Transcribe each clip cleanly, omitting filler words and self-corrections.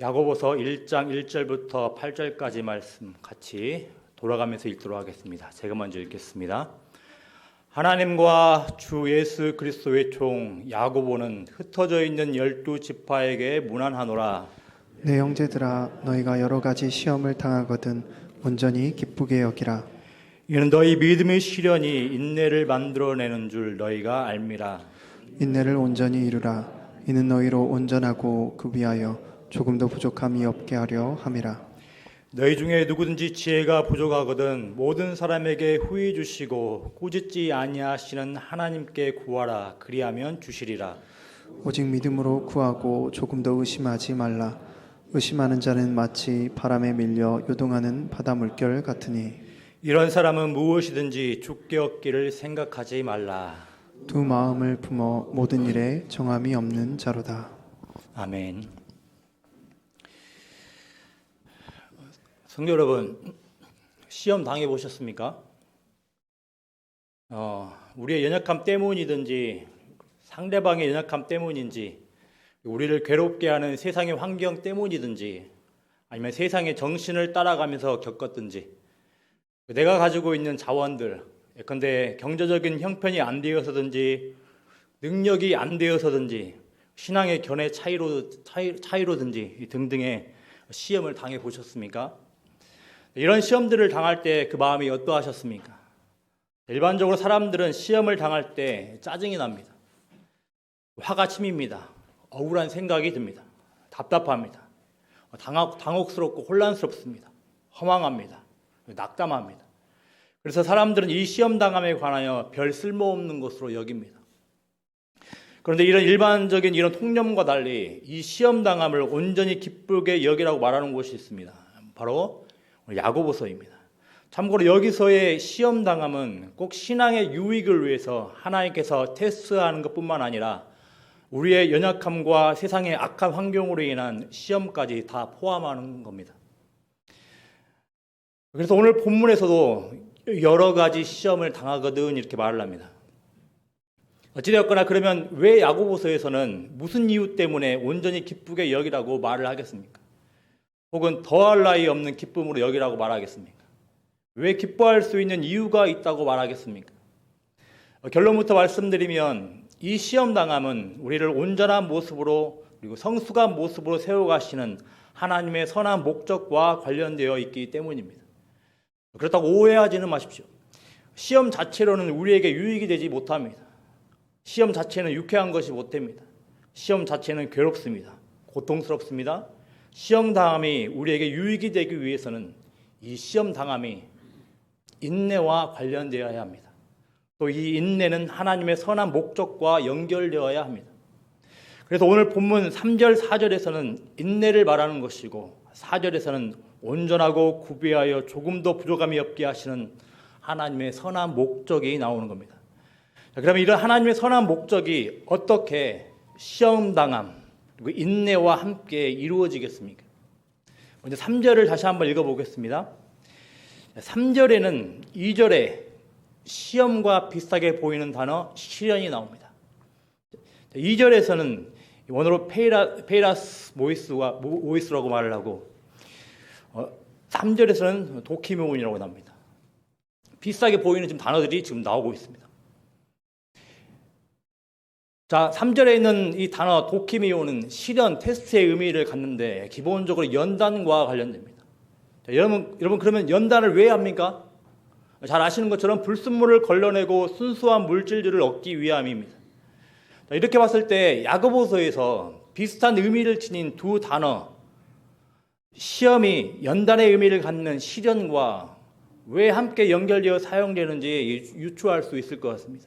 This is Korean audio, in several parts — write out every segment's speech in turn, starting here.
야고보서 1장 1절부터 8절까지 말씀 같이 돌아가면서 읽도록 하겠습니다. 제가 먼저 읽겠습니다. 하나님과 주 예수 그리스도의 종 야고보는 흩어져 있는 12지파에게 문안하노라. 내 형제들아, 너희가 여러 가지 시험을 당하거든 온전히 기쁘게 여기라. 이는 너희 믿음의 시련이 인내를 만들어내는 줄 너희가 알미라. 인내를 온전히 이루라. 이는 너희로 온전하고 구비하여 조금도 부족함이 없게 하려 함이라. 너희 중에 누구든지 지혜가 부족하거든 모든 사람에게 후히 주시고 꾸짖지 아니하시는 하나님께 구하라. 그리하면 주시리라. 오직 믿음으로 구하고 조금도 의심하지 말라. 의심하는 자는 마치 바람에 밀려 요동하는 바다 물결 같으니 이런 사람은 무엇이든지 죽게 얻기를 생각하지 말라. 두 마음을 품어 모든 일에 정함이 없는 자로다. 아멘. 성도 여러분, 시험 당해 보셨습니까? 우리의 연약함 때문이든지 상대방의 연약함 때문인지 우리를 괴롭게 하는 세상의 환경 때문이든지 아니면 세상의 정신을 따라가면서 겪었든지 내가 가지고 있는 자원들, 예컨대 경제적인 형편이 안 되어서든지 능력이 안 되어서든지 신앙의 견해 차이로든지 등등의 시험을 당해 보셨습니까? 이런 시험들을 당할 때 그 마음이 어떠하셨습니까? 일반적으로 사람들은 시험을 당할 때 짜증이 납니다. 화가 치밉니다. 억울한 생각이 듭니다. 답답합니다. 당혹스럽고 혼란스럽습니다. 허망합니다. 낙담합니다. 그래서 사람들은 이 시험 당함에 관하여 별 쓸모없는 것으로 여깁니다. 그런데 이런 일반적인 이런 통념과 달리 이 시험 당함을 온전히 기쁘게 여기라고 말하는 곳이 있습니다. 바로 야고보서입니다. 참고로 여기서의 시험 당함은 꼭 신앙의 유익을 위해서 하나님께서 테스트하는 것뿐만 아니라 우리의 연약함과 세상의 악한 환경으로 인한 시험까지 다 포함하는 겁니다. 그래서 오늘 본문에서도 여러 가지 시험을 당하거든 이렇게 말을 합니다. 어찌되었거나 그러면 왜 야고보서에서는 무슨 이유 때문에 온전히 기쁘게 여기라고 말을 하겠습니까? 혹은 더할 나위 없는 기쁨으로 여기라고 말하겠습니까? 왜 기뻐할 수 있는 이유가 있다고 말하겠습니까? 결론부터 말씀드리면 이 시험당함은 우리를 온전한 모습으로 그리고 성숙한 모습으로 세워가시는 하나님의 선한 목적과 관련되어 있기 때문입니다. 그렇다고 오해하지는 마십시오. 시험 자체로는 우리에게 유익이 되지 못합니다. 시험 자체는 유쾌한 것이 못 됩니다. 시험 자체는 괴롭습니다. 고통스럽습니다. 시험 당함이 우리에게 유익이 되기 위해서는 이 시험 당함이 인내와 관련되어야 합니다. 또 이 인내는 하나님의 선한 목적과 연결되어야 합니다. 그래서 오늘 본문 3절, 4절에서는 인내를 말하는 것이고 4절에서는 온전하고 구비하여 조금도 부족함이 없게 하시는 하나님의 선한 목적이 나오는 겁니다. 그러면 이런 하나님의 선한 목적이 어떻게 시험 당함 그리고 인내와 함께 이루어지겠습니까? 먼저 3절을 다시 한번 읽어보겠습니다. 3절에는 2절에 시험과 비슷하게 보이는 단어 시련이 나옵니다. 2절에서는 원어로 페이라스 모이스라고 말을 하고 3절에서는 도키모온이라고 나옵니다. 비슷하게 보이는 지금 단어들이 지금 나오고 있습니다. 자, 3절에 있는 이 단어 도키미오는 시련, 테스트의 의미를 갖는데 기본적으로 연단과 관련됩니다. 자, 여러분 그러면 연단을 왜 합니까? 잘 아시는 것처럼 불순물을 걸러내고 순수한 물질들을 얻기 위함입니다. 자, 이렇게 봤을 때 야고보서에서 비슷한 의미를 지닌 두 단어 시험이 연단의 의미를 갖는 시련과 왜 함께 연결되어 사용되는지 유추할 수 있을 것 같습니다.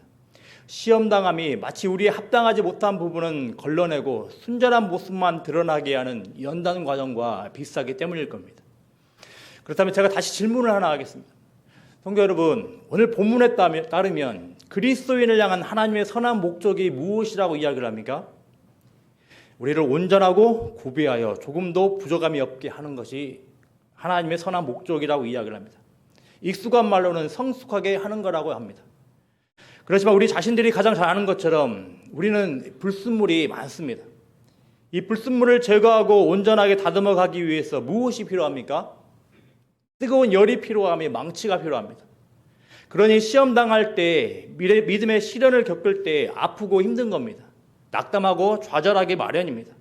시험당함이 마치 우리의 합당하지 못한 부분은 걸러내고 순전한 모습만 드러나게 하는 연단 과정과 비슷하기 때문일 겁니다. 그렇다면 제가 다시 질문을 하나 하겠습니다. 성도 여러분, 오늘 본문에 따르면 그리스도인을 향한 하나님의 선한 목적이 무엇이라고 이야기를 합니까? 우리를 온전하고 구비하여 조금도 부족함이 없게 하는 것이 하나님의 선한 목적이라고 이야기를 합니다. 익숙한 말로는 성숙하게 하는 거라고 합니다. 그렇지만 우리 자신들이 가장 잘 아는 것처럼 우리는 불순물이 많습니다. 이 불순물을 제거하고 온전하게 다듬어 가기 위해서 무엇이 필요합니까? 뜨거운 열이 필요하며 망치가 필요합니다. 그러니 시험 당할 때, 믿음의 시련을 겪을 때 아프고 힘든 겁니다. 낙담하고 좌절하기 마련입니다.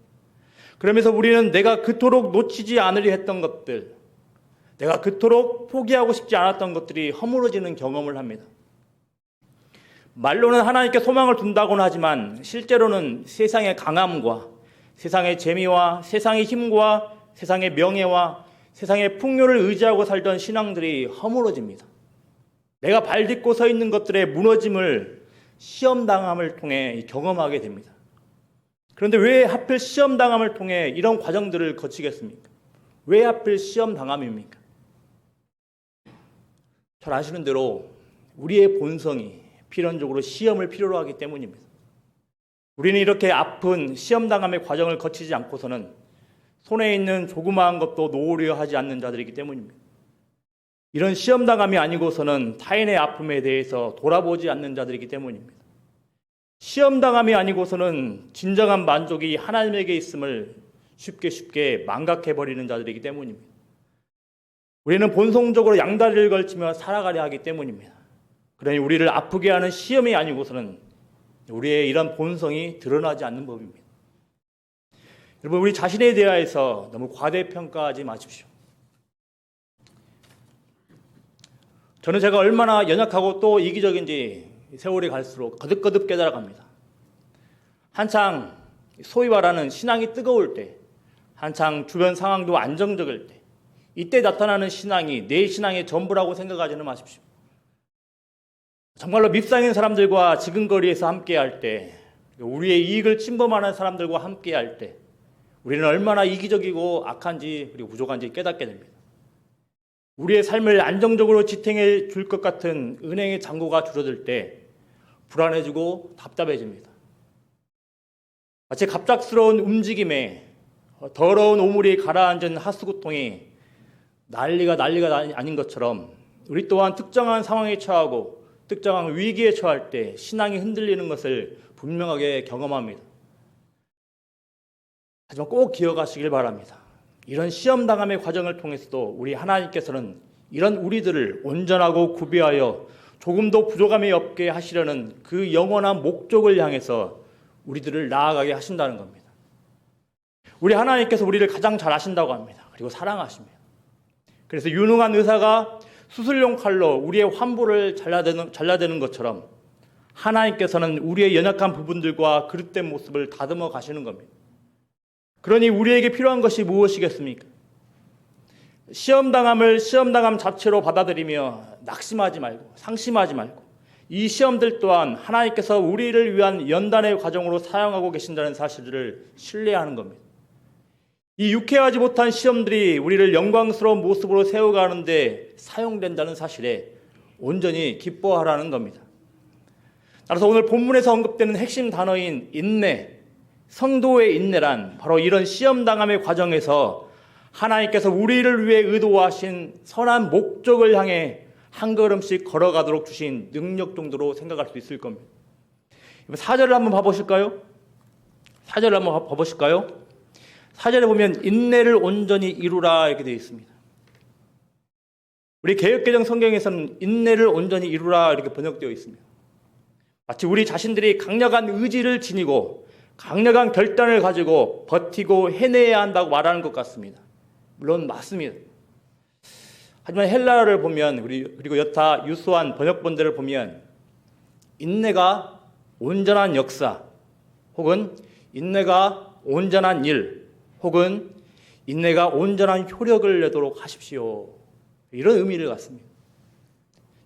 그러면서 우리는 내가 그토록 놓치지 않으려 했던 것들, 내가 그토록 포기하고 싶지 않았던 것들이 허물어지는 경험을 합니다. 말로는 하나님께 소망을 둔다고는 하지만 실제로는 세상의 강함과 세상의 재미와 세상의 힘과 세상의 명예와 세상의 풍요를 의지하고 살던 신앙들이 허물어집니다. 내가 발 딛고 서 있는 것들의 무너짐을 시험당함을 통해 경험하게 됩니다. 그런데 왜 하필 시험당함을 통해 이런 과정들을 거치겠습니까? 왜 하필 시험당함입니까? 잘 아시는 대로 우리의 본성이 필연적으로 시험을 필요로 하기 때문입니다. 우리는 이렇게 아픈 시험당함의 과정을 거치지 않고서는 손에 있는 조그마한 것도 놓으려 하지 않는 자들이기 때문입니다. 이런 시험당함이 아니고서는 타인의 아픔에 대해서 돌아보지 않는 자들이기 때문입니다. 시험당함이 아니고서는 진정한 만족이 하나님에게 있음을 쉽게 망각해버리는 자들이기 때문입니다. 우리는 본성적으로 양다리를 걸치며 살아가려 하기 때문입니다. 그러니 우리를 아프게 하는 시험이 아니고서는 우리의 이런 본성이 드러나지 않는 법입니다. 여러분, 우리 자신에 대하여서 너무 과대평가하지 마십시오. 저는 제가 얼마나 연약하고 또 이기적인지 세월이 갈수록 거듭거듭 깨달아갑니다. 한창 소위 말하는 신앙이 뜨거울 때, 한창 주변 상황도 안정적일 때, 이때 나타나는 신앙이 내 신앙의 전부라고 생각하지는 마십시오. 정말로 밉상인 사람들과 지근거리에서 함께할 때, 우리의 이익을 침범하는 사람들과 함께할 때 우리는 얼마나 이기적이고 악한지 그리고 부족한지 깨닫게 됩니다. 우리의 삶을 안정적으로 지탱해 줄 것 같은 은행의 잔고가 줄어들 때 불안해지고 답답해집니다. 마치 갑작스러운 움직임에 더러운 오물이 가라앉은 하수구통이 난리가 아닌 것처럼 우리 또한 특정한 상황에 처하고 특정한 위기에 처할 때 신앙이 흔들리는 것을 분명하게 경험합니다. 하지만 꼭 기억하시길 바랍니다. 이런 시험당함의 과정을 통해서도 우리 하나님께서는 이런 우리들을 온전하고 구비하여 조금도 부족함이 없게 하시려는 그 영원한 목적을 향해서 우리들을 나아가게 하신다는 겁니다. 우리 하나님께서 우리를 가장 잘 아신다고 합니다. 그리고 사랑하십니다. 그래서 유능한 의사가 수술용 칼로 우리의 환부를 잘라내는 것처럼 하나님께서는 우리의 연약한 부분들과 그릇된 모습을 다듬어 가시는 겁니다. 그러니 우리에게 필요한 것이 무엇이겠습니까? 시험당함 자체로 받아들이며 낙심하지 말고 상심하지 말고 이 시험들 또한 하나님께서 우리를 위한 연단의 과정으로 사용하고 계신다는 사실을 신뢰하는 겁니다. 이 유쾌하지 못한 시험들이 우리를 영광스러운 모습으로 세워가는데 사용된다는 사실에 온전히 기뻐하라는 겁니다. 따라서 오늘 본문에서 언급되는 핵심 단어인 인내, 성도의 인내란 바로 이런 시험당함의 과정에서 하나님께서 우리를 위해 의도하신 선한 목적을 향해 한 걸음씩 걸어가도록 주신 능력 정도로 생각할 수 있을 겁니다. 4절을 한번 봐보실까요? 4절에 보면 인내를 온전히 이루라 이렇게 되어 있습니다. 우리 개역개정 성경에서는 인내를 온전히 이루라 이렇게 번역되어 있습니다. 마치 우리 자신들이 강력한 의지를 지니고 강력한 결단을 가지고 버티고 해내야 한다고 말하는 것 같습니다. 물론 맞습니다. 하지만 헬라어를 보면 그리고 여타 유수한 번역본들을 보면 인내가 온전한 역사 혹은 인내가 온전한 일 혹은 인내가 온전한 효력을 내도록 하십시오. 이런 의미를 갖습니다.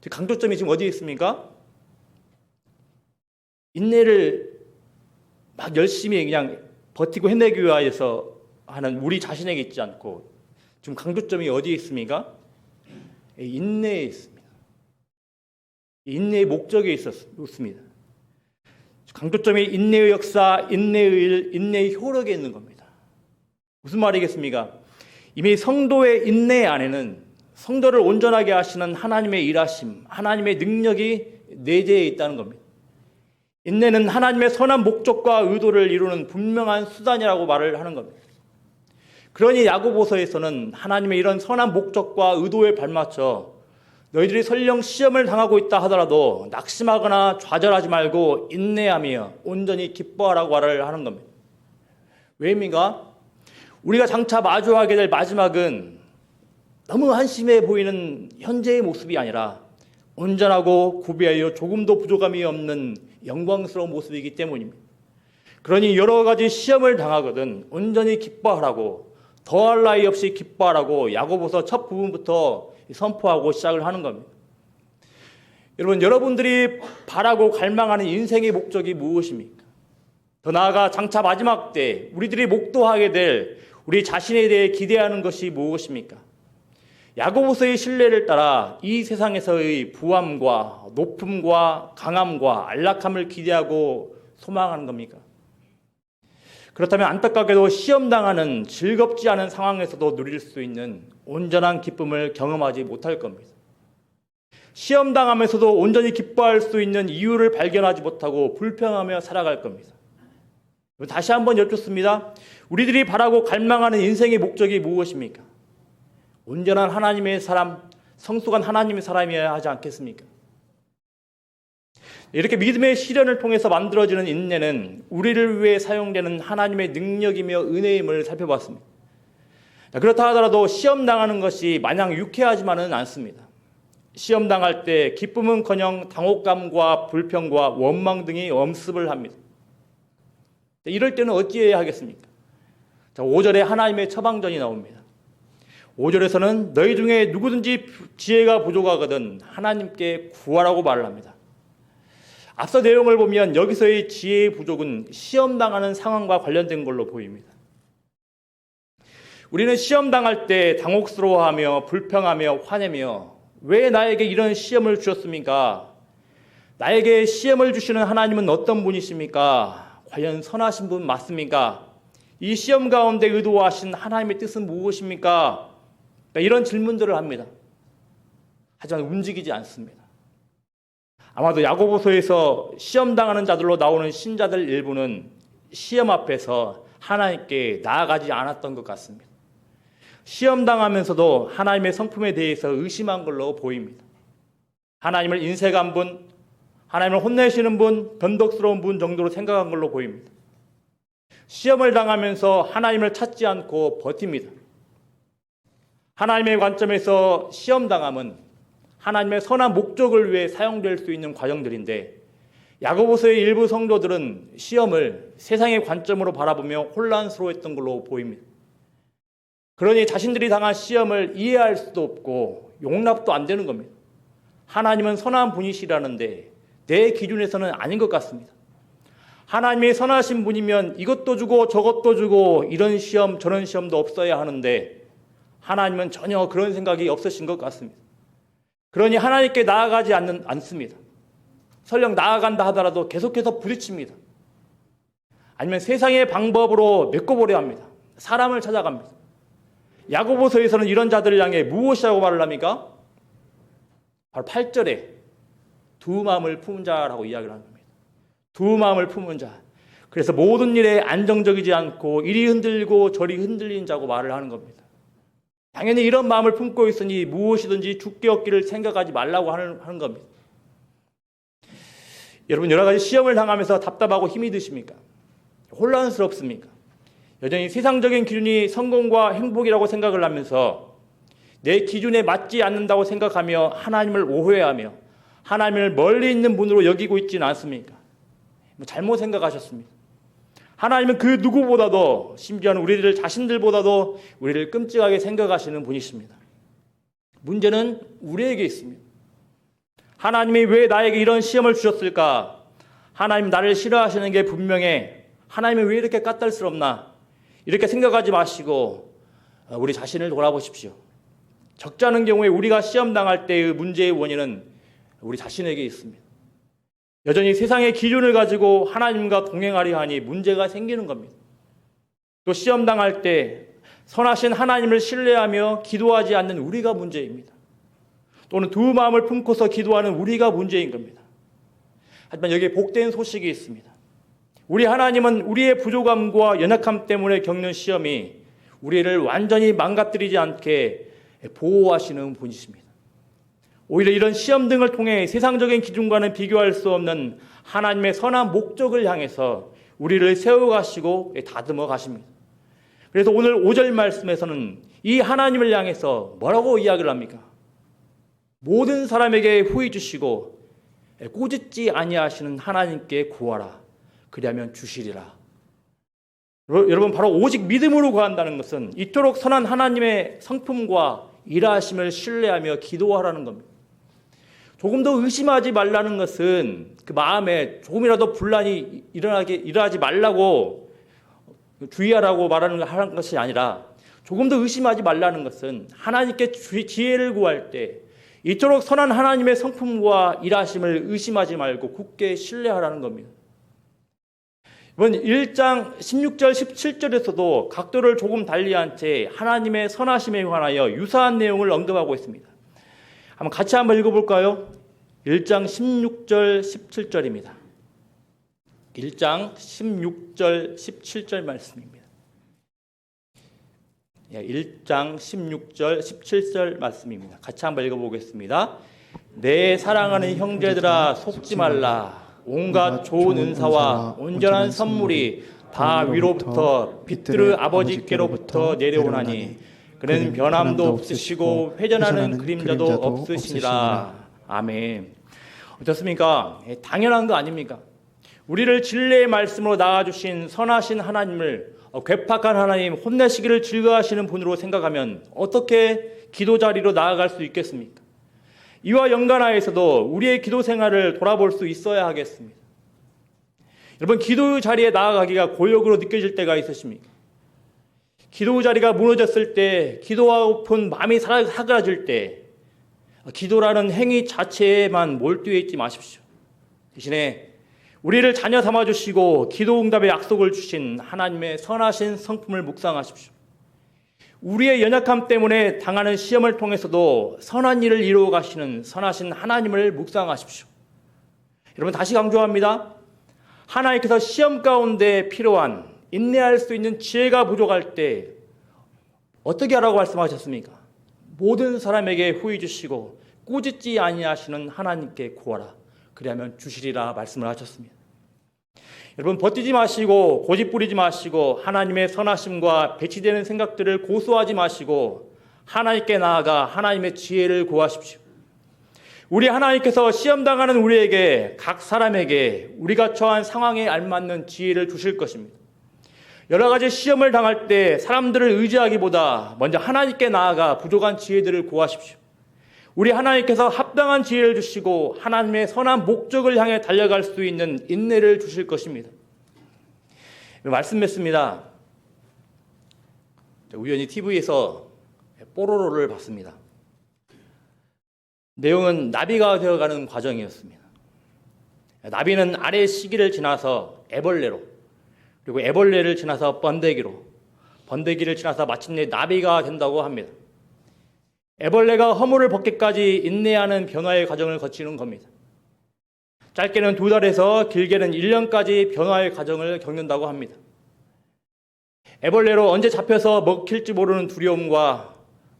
강조점이 지금 어디에 있습니까? 인내를 막 열심히 그냥 버티고 해내기 위해서 하는 우리 자신에게 있지 않고 지금 강조점이 어디에 있습니까? 인내에 있습니다. 인내의 목적에 있습니다. 강조점이 인내의 역사, 인내의 일, 인내의 효력에 있는 겁니다. 무슨 말이겠습니까? 이미 성도의 인내 안에는 성도를 온전하게 하시는 하나님의 일하심, 하나님의 능력이 내재해 있다는 겁니다. 인내는 하나님의 선한 목적과 의도를 이루는 분명한 수단이라고 말을 하는 겁니다. 그러니 야고보서에서는 하나님의 이런 선한 목적과 의도에 발맞춰 너희들이 설령 시험을 당하고 있다 하더라도 낙심하거나 좌절하지 말고 인내하며 온전히 기뻐하라고 말을 하는 겁니다. 왜입니까? 우리가 장차 마주하게 될 마지막은 너무 한심해 보이는 현재의 모습이 아니라 온전하고 구비하여 조금도 부족함이 없는 영광스러운 모습이기 때문입니다. 그러니 여러 가지 시험을 당하거든 온전히 기뻐하라고, 더할 나위 없이 기뻐하라고 야고보서 첫 부분부터 선포하고 시작을 하는 겁니다. 여러분, 여러분들이 바라고 갈망하는 인생의 목적이 무엇입니까? 더 나아가 장차 마지막 때 우리들이 목도하게 될 우리 자신에 대해 기대하는 것이 무엇입니까? 야고보서의 신뢰를 따라 이 세상에서의 부함과 높음과 강함과 안락함을 기대하고 소망하는 겁니까? 그렇다면 안타깝게도 시험당하는 즐겁지 않은 상황에서도 누릴 수 있는 온전한 기쁨을 경험하지 못할 겁니다. 시험당하면서도 온전히 기뻐할 수 있는 이유를 발견하지 못하고 불평하며 살아갈 겁니다. 다시 한번 여쭙습니다. 우리들이 바라고 갈망하는 인생의 목적이 무엇입니까? 온전한 하나님의 사람, 성숙한 하나님의 사람이어야 하지 않겠습니까? 이렇게 믿음의 시련을 통해서 만들어지는 인내는 우리를 위해 사용되는 하나님의 능력이며 은혜임을 살펴봤습니다. 그렇다 하더라도 시험당하는 것이 마냥 유쾌하지만은 않습니다. 시험당할 때 기쁨은커녕 당혹감과 불평과 원망 등이 엄습을 합니다. 이럴 때는 어찌해야 하겠습니까? 5절에 하나님의 처방전이 나옵니다. 5절에서는 너희 중에 누구든지 지혜가 부족하거든 하나님께 구하라고 말을 합니다. 앞서 내용을 보면 여기서의 지혜의 부족은 시험당하는 상황과 관련된 걸로 보입니다. 우리는 시험당할 때 당혹스러워하며 불평하며 화내며 왜 나에게 이런 시험을 주셨습니까? 나에게 시험을 주시는 하나님은 어떤 분이십니까? 과연 선하신 분 맞습니까? 이 시험 가운데 의도하신 하나님의 뜻은 무엇입니까? 이런 질문들을 합니다. 하지만 움직이지 않습니다. 아마도 야고보서에서 시험당하는 자들로 나오는 신자들 일부는 시험 앞에서 하나님께 나아가지 않았던 것 같습니다. 시험당하면서도 하나님의 성품에 대해서 의심한 걸로 보입니다. 하나님을 인색한 분, 하나님을 혼내시는 분, 변덕스러운 분 정도로 생각한 걸로 보입니다. 시험을 당하면서 하나님을 찾지 않고 버팁니다. 하나님의 관점에서 시험당함은 하나님의 선한 목적을 위해 사용될 수 있는 과정들인데 야고보서의 일부 성도들은 시험을 세상의 관점으로 바라보며 혼란스러워했던 걸로 보입니다. 그러니 자신들이 당한 시험을 이해할 수도 없고 용납도 안 되는 겁니다. 하나님은 선한 분이시라는데 내 기준에서는 아닌 것 같습니다. 하나님이 선하신 분이면 이것도 주고 저것도 주고 이런 시험 저런 시험도 없어야 하는데 하나님은 전혀 그런 생각이 없으신 것 같습니다. 그러니 하나님께 나아가지 않습니다. 설령 나아간다 하더라도 계속해서 부딪힙니다. 아니면 세상의 방법으로 메꿔보려 합니다. 사람을 찾아갑니다. 야고보서에서는 이런 자들을 향해 무엇이라고 말을 합니까? 바로 8절에 두 마음을 품은 자라고 이야기를 하는 겁니다. 두 마음을 품은 자. 그래서 모든 일에 안정적이지 않고 이리 흔들리고 저리 흔들린 자고 말을 하는 겁니다. 당연히 이런 마음을 품고 있으니 무엇이든지 죽게 얻기를 생각하지 말라고 하는 겁니다. 여러분, 여러 가지 시험을 당하면서 답답하고 힘이 드십니까? 혼란스럽습니까? 여전히 세상적인 기준이 성공과 행복이라고 생각을 하면서 내 기준에 맞지 않는다고 생각하며 하나님을 오해하며 하나님을 멀리 있는 분으로 여기고 있지는 않습니까? 잘못 생각하셨습니다. 하나님은 그 누구보다도 심지어는 우리들 자신들보다도 우리를 끔찍하게 생각하시는 분이십니다. 문제는 우리에게 있습니다. 하나님이 왜 나에게 이런 시험을 주셨을까? 하나님 나를 싫어하시는 게 분명해. 하나님이 왜 이렇게 까탈스럽나? 이렇게 생각하지 마시고 우리 자신을 돌아보십시오. 적지 않은 경우에 우리가 시험 당할 때의 문제의 원인은 우리 자신에게 있습니다. 여전히 세상의 기준을 가지고 하나님과 동행하려 하니 문제가 생기는 겁니다. 또 시험 당할 때 선하신 하나님을 신뢰하며 기도하지 않는 우리가 문제입니다. 또는 두 마음을 품고서 기도하는 우리가 문제인 겁니다. 하지만 여기에 복된 소식이 있습니다. 우리 하나님은 우리의 부족함과 연약함 때문에 겪는 시험이 우리를 완전히 망가뜨리지 않게 보호하시는 분이십니다. 오히려 이런 시험 등을 통해 세상적인 기준과는 비교할 수 없는 하나님의 선한 목적을 향해서 우리를 세워가시고 다듬어 가십니다. 그래서 오늘 5절 말씀에서는 이 하나님을 향해서 뭐라고 이야기를 합니까? 모든 사람에게 후히 주시고 꾸짖지 아니하시는 하나님께 구하라. 그리하면 주시리라. 여러분, 바로 오직 믿음으로 구한다는 것은 이토록 선한 하나님의 성품과 일하심을 신뢰하며 기도하라는 겁니다. 조금 더 의심하지 말라는 것은 그 마음에 조금이라도 분란이 일어나지 말라고 주의하라고 하는 것이 아니라, 조금 더 의심하지 말라는 것은 하나님께 지혜를 구할 때 이토록 선한 하나님의 성품과 일하심을 의심하지 말고 굳게 신뢰하라는 겁니다. 이번 1장 16절 17절에서도 각도를 조금 달리한 채 하나님의 선하심에 관하여 유사한 내용을 언급하고 있습니다. 같이 한번 읽어볼까요? 1장 16절 17절입니다. 1장 16절 17절 말씀입니다. 1장 16절 17절 말씀입니다. 같이 한번 읽어보겠습니다. 내 사랑하는 형제들아 속지 말라. 온갖 좋은 은사와 온전한 선물이 다 위로부터 빛들의 아버지께로부터 내려오나니 그는 변함도 없으시고 회전하는 그림자도 없으시니라. 아멘. 어떻습니까? 당연한 거 아닙니까? 우리를 진리의 말씀으로 나아주신 선하신 하나님을 괴팍한 하나님, 혼내시기를 즐거워하시는 분으로 생각하면 어떻게 기도 자리로 나아갈 수 있겠습니까? 이와 연관하여서도 우리의 기도 생활을 돌아볼 수 있어야 하겠습니다. 여러분, 기도 자리에 나아가기가 고역으로 느껴질 때가 있으십니까? 기도 자리가 무너졌을 때, 기도하고픈 마음이 사그라질 때 기도라는 행위 자체에만 몰두해 있지 마십시오. 대신에 우리를 자녀 삼아주시고 기도 응답의 약속을 주신 하나님의 선하신 성품을 묵상하십시오. 우리의 연약함 때문에 당하는 시험을 통해서도 선한 일을 이루어 가시는 선하신 하나님을 묵상하십시오. 여러분, 다시 강조합니다. 하나님께서 시험 가운데 필요한 인내할 수 있는 지혜가 부족할 때 어떻게 하라고 말씀하셨습니까? 모든 사람에게 후히 주시고 꾸짖지 아니하시는 하나님께 구하라. 그리하면 주시리라 말씀을 하셨습니다. 여러분, 버티지 마시고 고집 부리지 마시고 하나님의 선하심과 배치되는 생각들을 고수하지 마시고 하나님께 나아가 하나님의 지혜를 구하십시오. 우리 하나님께서 시험당하는 우리에게, 각 사람에게 우리가 처한 상황에 알맞는 지혜를 주실 것입니다. 여러 가지 시험을 당할 때 사람들을 의지하기보다 먼저 하나님께 나아가 부족한 지혜들을 구하십시오. 우리 하나님께서 합당한 지혜를 주시고 하나님의 선한 목적을 향해 달려갈 수 있는 인내를 주실 것입니다. 말씀 맺습니다. 우연히 TV에서 뽀로로를 봤습니다. 내용은 나비가 되어가는 과정이었습니다. 나비는 아래 시기를 지나서 애벌레로, 그리고 애벌레를 지나서 번데기로, 번데기를 지나서 마침내 나비가 된다고 합니다. 애벌레가 허물을 벗기까지 인내하는 변화의 과정을 거치는 겁니다. 짧게는 2달에서 길게는 1년까지 변화의 과정을 겪는다고 합니다. 애벌레로 언제 잡혀서 먹힐지 모르는 두려움과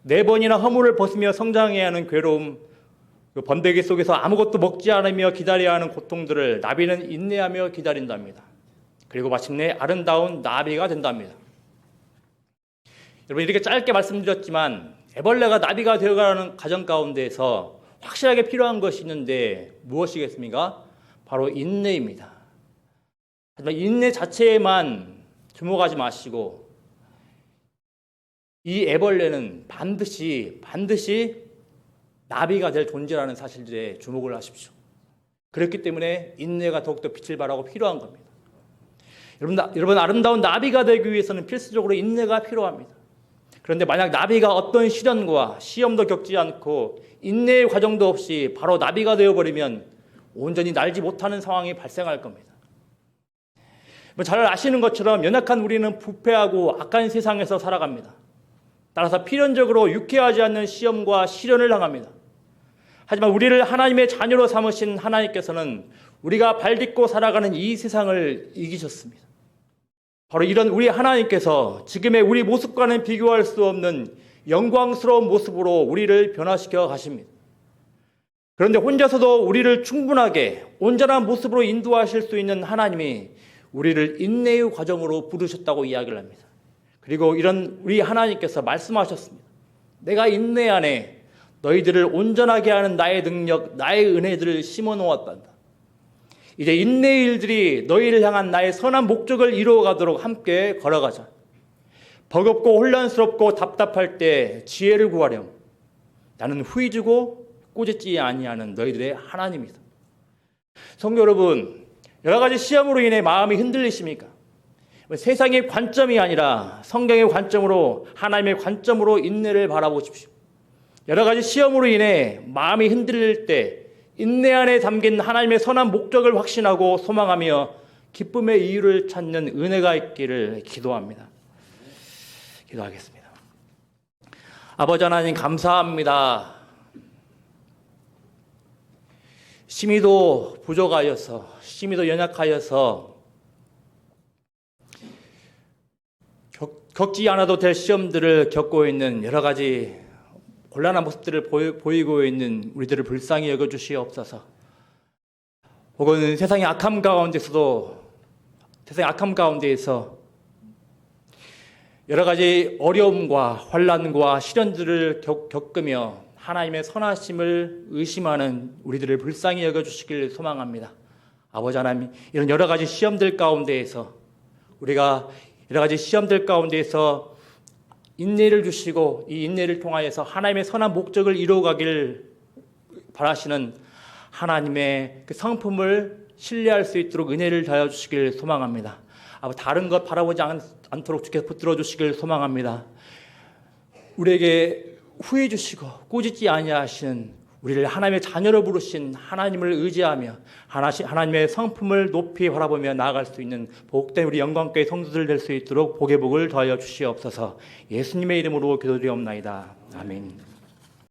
4번이나 허물을 벗으며 성장해야 하는 괴로움, 그 번데기 속에서 아무것도 먹지 않으며 기다려야 하는 고통들을 나비는 인내하며 기다린답니다. 그리고 마침내 아름다운 나비가 된답니다. 여러분, 이렇게 짧게 말씀드렸지만 애벌레가 나비가 되어가는 과정 가운데에서 확실하게 필요한 것이 있는데 무엇이겠습니까? 바로 인내입니다. 하지만 인내 자체에만 주목하지 마시고 이 애벌레는 반드시 나비가 될 존재라는 사실에 주목을 하십시오. 그렇기 때문에 인내가 더욱더 빛을 발하고 필요한 겁니다. 여러분, 아름다운 나비가 되기 위해서는 필수적으로 인내가 필요합니다. 그런데 만약 나비가 어떤 시련과 시험도 겪지 않고 인내의 과정도 없이 바로 나비가 되어버리면 온전히 날지 못하는 상황이 발생할 겁니다. 잘 아시는 것처럼 연약한 우리는 부패하고 악한 세상에서 살아갑니다. 따라서 필연적으로 유쾌하지 않는 시험과 시련을 당합니다. 하지만 우리를 하나님의 자녀로 삼으신 하나님께서는 우리가 발딛고 살아가는 이 세상을 이기셨습니다. 바로 이런 우리 하나님께서 지금의 우리 모습과는 비교할 수 없는 영광스러운 모습으로 우리를 변화시켜 가십니다. 그런데 혼자서도 우리를 충분하게 온전한 모습으로 인도하실 수 있는 하나님이 우리를 인내의 과정으로 부르셨다고 이야기를 합니다. 그리고 이런 우리 하나님께서 말씀하셨습니다. 내가 인내 안에 너희들을 온전하게 하는 나의 능력, 나의 은혜들을 심어 놓았단다. 이제 인내의 일들이 너희를 향한 나의 선한 목적을 이루어가도록 함께 걸어가자. 버겁고 혼란스럽고 답답할 때 지혜를 구하렴. 나는 후히 주고 꾸짖지 아니하는 너희들의 하나님이다. 성도 여러분, 여러 가지 시험으로 인해 마음이 흔들리십니까? 세상의 관점이 아니라 성경의 관점으로, 하나님의 관점으로 인내를 바라보십시오. 여러 가지 시험으로 인해 마음이 흔들릴 때 인내 안에 담긴 하나님의 선한 목적을 확신하고 소망하며 기쁨의 이유를 찾는 은혜가 있기를 기도합니다. 기도하겠습니다. 아버지 하나님, 감사합니다. 심히도 부족하여서, 심히도 연약하여서 겪지 않아도 될 시험들을 겪고 있는 여러 가지 곤란한 모습들을 보이고 있는 우리들을 불쌍히 여겨주시옵소서. 혹은 세상의 악함 가운데서도, 세상의 악함 가운데에서 여러 가지 어려움과 환난과 시련들을 겪으며 하나님의 선하심을 의심하는 우리들을 불쌍히 여겨주시길 소망합니다. 아버지 하나님, 이런 여러 가지 시험들 가운데에서 우리가 여러 가지 시험들 가운데에서 인내를 주시고 이 인내를 통하여서 하나님의 선한 목적을 이루어가길 바라시는 하나님의 그 성품을 신뢰할 수 있도록 은혜를 더하여 주시길 소망합니다. 다른 것 바라보지 않도록 주께서 붙들어 주시길 소망합니다. 우리에게 후회 주시고 꾸짖지 아니하시는 우리를 하나님의 자녀로 부르신 하나님을 의지하며 하나님의 성품을 높이 바라보며 나아갈 수 있는 복된 우리 영광교회 성도들 될 수 있도록 복의 복을 더하여 주시옵소서. 예수님의 이름으로 기도드리옵나이다. 아멘.